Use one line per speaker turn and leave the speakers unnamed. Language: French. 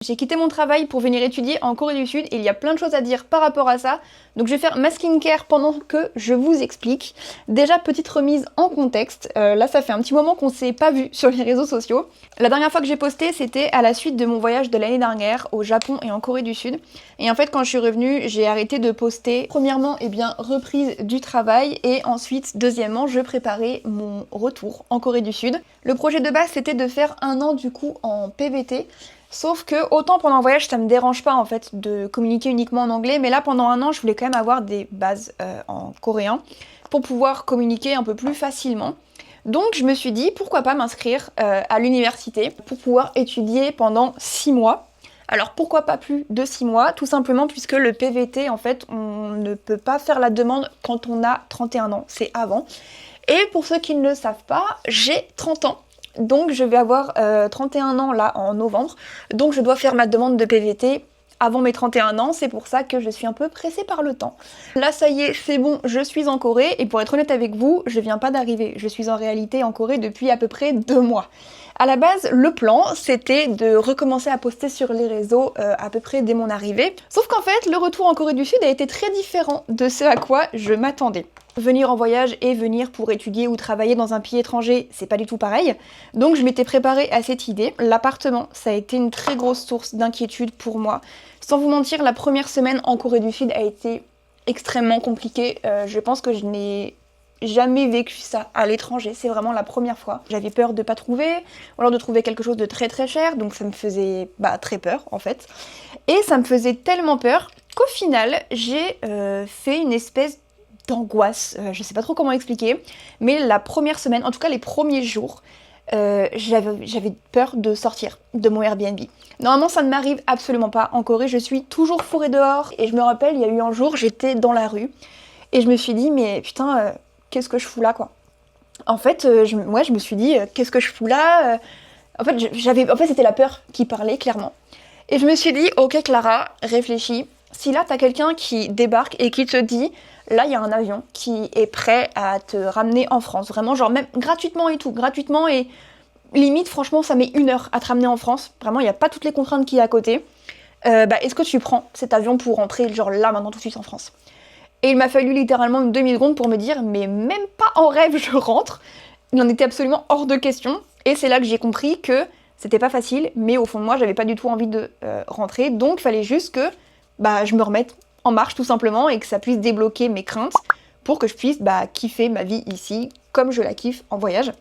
J'ai quitté mon travail pour venir étudier en Corée du Sud et il y a plein de choses à dire par rapport à ça. Donc je vais faire ma skincare pendant que je vous explique. Déjà, petite remise en contexte. Là, ça fait un petit moment qu'on s'est pas vu sur les réseaux sociaux. La dernière fois que j'ai posté, c'était à la suite de mon voyage de l'année dernière au Japon et en Corée du Sud. Et en fait, quand je suis revenue, j'ai arrêté de poster. Premièrement, reprise du travail et ensuite, deuxièmement, je préparais mon retour en Corée du Sud. Le projet de base, c'était de faire 1 an du coup en PVT. Sauf que autant pendant un voyage ça me dérange pas en fait de communiquer uniquement en anglais, mais là pendant 1 an je voulais quand même avoir des bases en coréen pour pouvoir communiquer un peu plus facilement. Donc je me suis dit pourquoi pas m'inscrire à l'université pour pouvoir étudier pendant 6 mois. Alors pourquoi pas plus de 6 mois? Tout simplement puisque le PVT en fait on ne peut pas faire la demande quand on a 31 ans, c'est avant. Et pour ceux qui ne le savent pas, j'ai 30 ans. Donc je vais avoir 31 ans là en novembre, donc je dois faire ma demande de PVT avant mes 31 ans, c'est pour ça que je suis un peu pressée par le temps. Là ça y est, c'est bon, je suis en Corée, et pour être honnête avec vous, je viens pas d'arriver, je suis en réalité en Corée depuis à peu près 2 mois. À la base, le plan, c'était de recommencer à poster sur les réseaux à peu près dès mon arrivée. Sauf qu'en fait, le retour en Corée du Sud a été très différent de ce à quoi je m'attendais. Venir en voyage et venir pour étudier ou travailler dans un pays étranger, c'est pas du tout pareil. Donc je m'étais préparée à cette idée. L'appartement, ça a été une très grosse source d'inquiétude pour moi. Sans vous mentir, la première semaine en Corée du Sud a été extrêmement compliquée. Je pense que je n'ai jamais vécu ça à l'étranger, c'est vraiment la première fois. J'avais peur de pas trouver, ou alors de trouver quelque chose de très très cher, donc ça me faisait très peur en fait. Et ça me faisait tellement peur qu'au final, j'ai fait une espèce d'angoisse, je sais pas trop comment expliquer, mais la première semaine, en tout cas les premiers jours, j'avais peur de sortir de mon Airbnb. Normalement ça ne m'arrive absolument pas en Corée, je suis toujours fourrée dehors, et je me rappelle, il y a eu un jour, j'étais dans la rue, et je me suis dit, mais putain, qu'est-ce que je fous là quoi? En fait, je me suis dit, qu'est-ce que je fous là? En fait, c'était la peur qui parlait clairement. Et je me suis dit, ok Clara, réfléchis. Si là t'as quelqu'un qui débarque et qui te dit, là il y a un avion qui est prêt à te ramener en France, vraiment genre même gratuitement et tout, gratuitement et limite franchement ça met 1 heure à te ramener en France, vraiment il n'y a pas toutes les contraintes qu'il y a à côté, est-ce que tu prends cet avion pour rentrer genre là maintenant tout de suite en France? Et il m'a fallu littéralement une demi-seconde pour me dire, mais même pas en rêve je rentre. Il en était absolument hors de question. Et c'est là que j'ai compris que c'était pas facile, mais au fond de moi, j'avais pas du tout envie de rentrer. Donc il fallait juste que je me remette en marche tout simplement et que ça puisse débloquer mes craintes pour que je puisse kiffer ma vie ici comme je la kiffe en voyage.